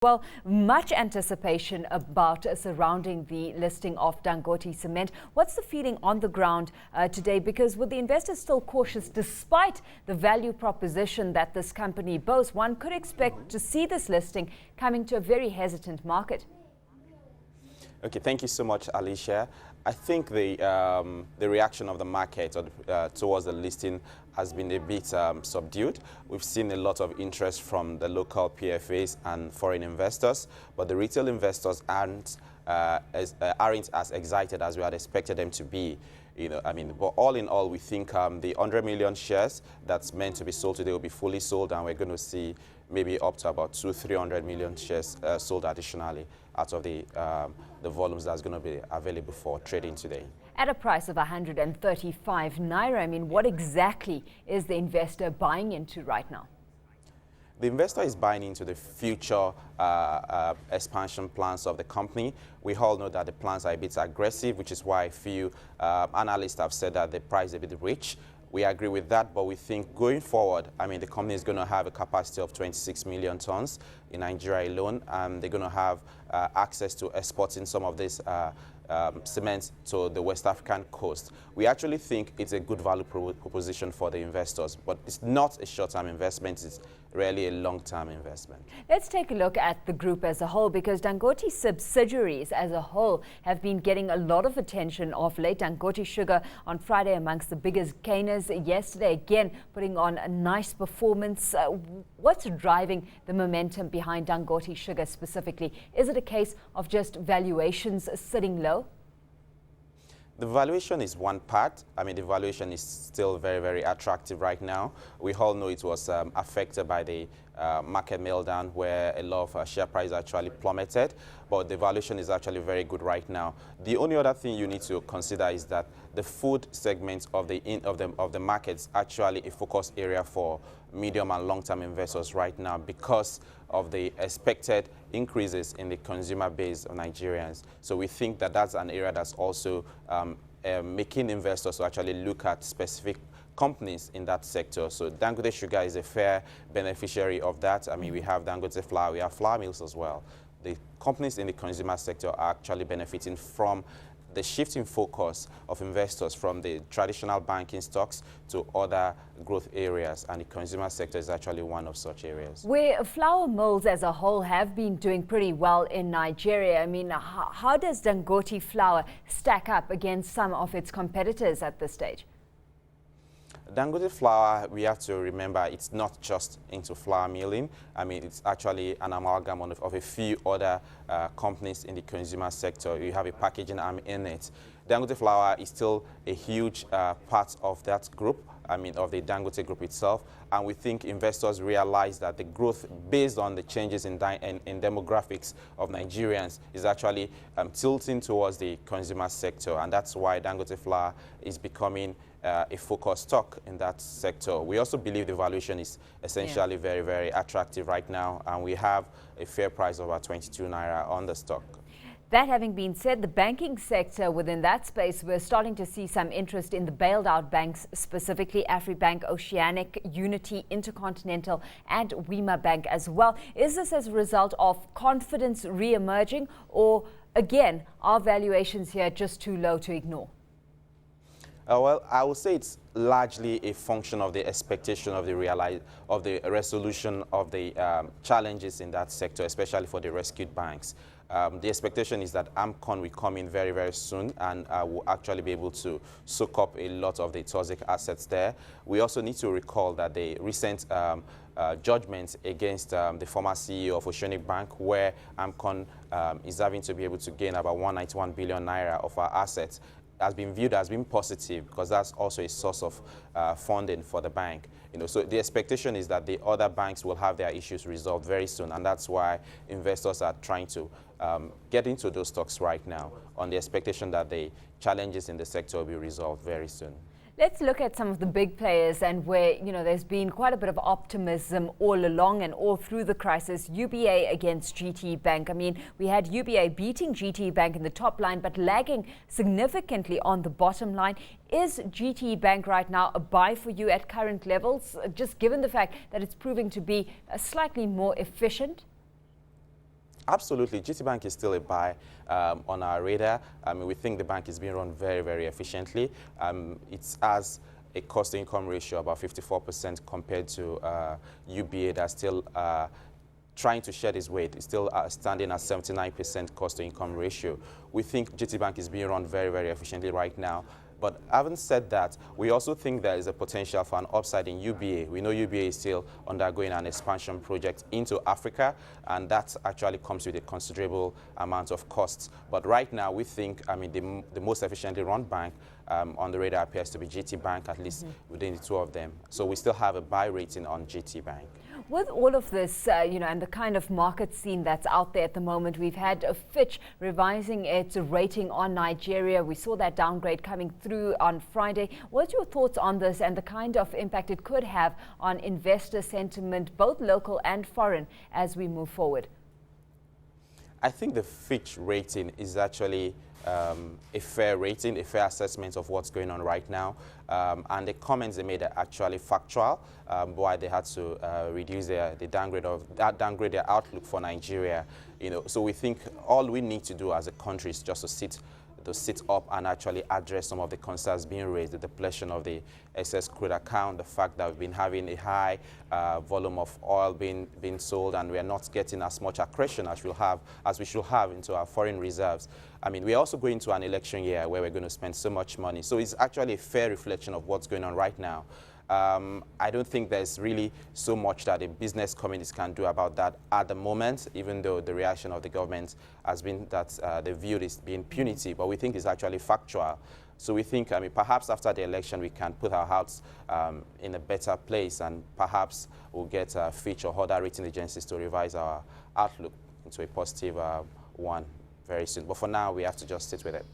Well, much anticipation about surrounding the listing of Dangote Cement. What's the feeling on the ground today? Because with the investors still cautious, despite the value proposition that this company boasts, one could expect to see this listing coming to a very hesitant market. Okay, thank you so much, Alishia. I think the reaction of the market towards the listing has been a bit subdued. We've seen a lot of interest from the local PFAs and foreign investors, but the retail investors aren't as excited as we had expected them to be. But all in all, we think the 100 million shares that's meant to be sold today will be fully sold, and we're going to see maybe up to about 200-300 million shares sold additionally out of the volumes that's going to be available for trading today. At a price of 135 naira, I mean, what exactly is the investor buying into right now? The investor is buying into the future expansion plans of the company. We all know that the plans are a bit aggressive, which is why a few analysts have said that the price is a bit rich. We agree with that, but we think going forward, the company is going to have a capacity of 26 million tons in Nigeria alone, and they're going to have access to exporting some of this cement to the West African coast. We actually think it's a good value proposition for the investors, but it's not a short-term investment, it's really a long-term investment. Let's take a look at the group as a whole, because Dangote subsidiaries as a whole have been getting a lot of attention of late. Dangote Sugar on Friday amongst the biggest gainers. Yesterday again putting on a nice performance. What's driving the momentum behind Dangote Sugar specifically? Is it a case of just valuations sitting low? The valuation is one part. The valuation is still very, very attractive right now. We all know it was affected by the market meltdown where a lot of share price actually plummeted, but the valuation is actually very good right now. The only other thing you need to consider is that the food segment of the market is actually a focus area for medium and long-term investors right now because of the expected increases in the consumer base of Nigerians. So we think that that's an area that's also making investors to actually look at specific companies in that sector. So Dangote Sugar is a fair beneficiary of that. We have Dangote Flour, we have flour mills as well. The companies in the consumer sector are actually benefiting from the shifting focus of investors from the traditional banking stocks to other growth areas, and the consumer sector is actually one of such areas. Where flour mills as a whole have been doing pretty well in Nigeria, how does Dangote Flour stack up against some of its competitors at this stage? Dangote Flour, we have to remember, it's not just into flour milling. It's actually an amalgam of a few other companies in the consumer sector. You have a packaging arm in it. Dangote Flour is still a huge part of that group, of the Dangote group itself. And we think investors realize that the growth based on the changes in demographics of Nigerians is actually tilting towards the consumer sector. And that's why Dangote Flour is becoming a focused stock in that sector. We also believe the valuation is essentially very, very attractive right now, and we have a fair price of about 22 naira on the stock. That having been said, the banking sector within that space, we're starting to see some interest in the bailed out banks, specifically Afribank, Oceanic, Unity, Intercontinental and Wema Bank as well. Is this as a result of confidence re-emerging, or again, are valuations here just too low to ignore? Well, I would say it's largely a function of the expectation of the resolution of the challenges in that sector, especially for the rescued banks. The expectation is that AMCON will come in very, very soon and will actually be able to soak up a lot of the toxic assets there. We also need to recall that the recent judgment against the former CEO of Oceanic Bank, where AMCON is having to be able to gain about 191 billion naira of our assets, has been viewed as being positive because that's also a source of funding for the bank. So the expectation is that the other banks will have their issues resolved very soon, and that's why investors are trying to get into those stocks right now on the expectation that the challenges in the sector will be resolved very soon. Let's look at some of the big players and where, there's been quite a bit of optimism all along and all through the crisis. UBA against GT Bank. We had UBA beating GT Bank in the top line, but lagging significantly on the bottom line. Is GT Bank right now a buy for you at current levels, just given the fact that it's proving to be slightly more efficient? Absolutely. GT Bank is still a buy on our radar. I mean, we think the bank is being run very, very efficiently. It has a cost-to-income ratio about 54% compared to UBA that's still trying to shed its weight. It's still standing at 79% cost-to-income ratio. We think GT Bank is being run very, very efficiently right now. But having said that, we also think there is a potential for an upside in UBA. We know UBA is still undergoing an expansion project into Africa, and that actually comes with a considerable amount of costs. But right now, we think, I mean, the most efficiently run bank on the radar appears to be GT Bank, at least within the two of them. So we still have a buy rating on GT Bank. With all of this, and the kind of market scene that's out there at the moment, we've had Fitch revising its rating on Nigeria. We saw that downgrade coming through on Friday. What's your thoughts on this and the kind of impact it could have on investor sentiment, both local and foreign, as we move forward? I think the Fitch rating is actually a fair rating, a fair assessment of what's going on right now. And the comments they made are actually factual, why they had to reduce downgrade their outlook for Nigeria. So we think all we need to do as a country is just to sit up and actually address some of the concerns being raised, the depletion of the excess crude account, the fact that we've been having a high volume of oil being sold, and we are not getting as much accretion as we should have into our foreign reserves. I mean, we're also going to an election year where we're going to spend so much money. So it's actually a fair reflection of what's going on right now. I don't think there's really so much that the business communities can do about that at the moment, even though the reaction of the government has been that they view this being punitive, but we think it's actually factual. So we think, I mean, perhaps after the election, we can put our hearts in a better place, and perhaps we'll get Fitch or other rating agencies to revise our outlook into a positive one very soon. But for now, we have to just sit with it.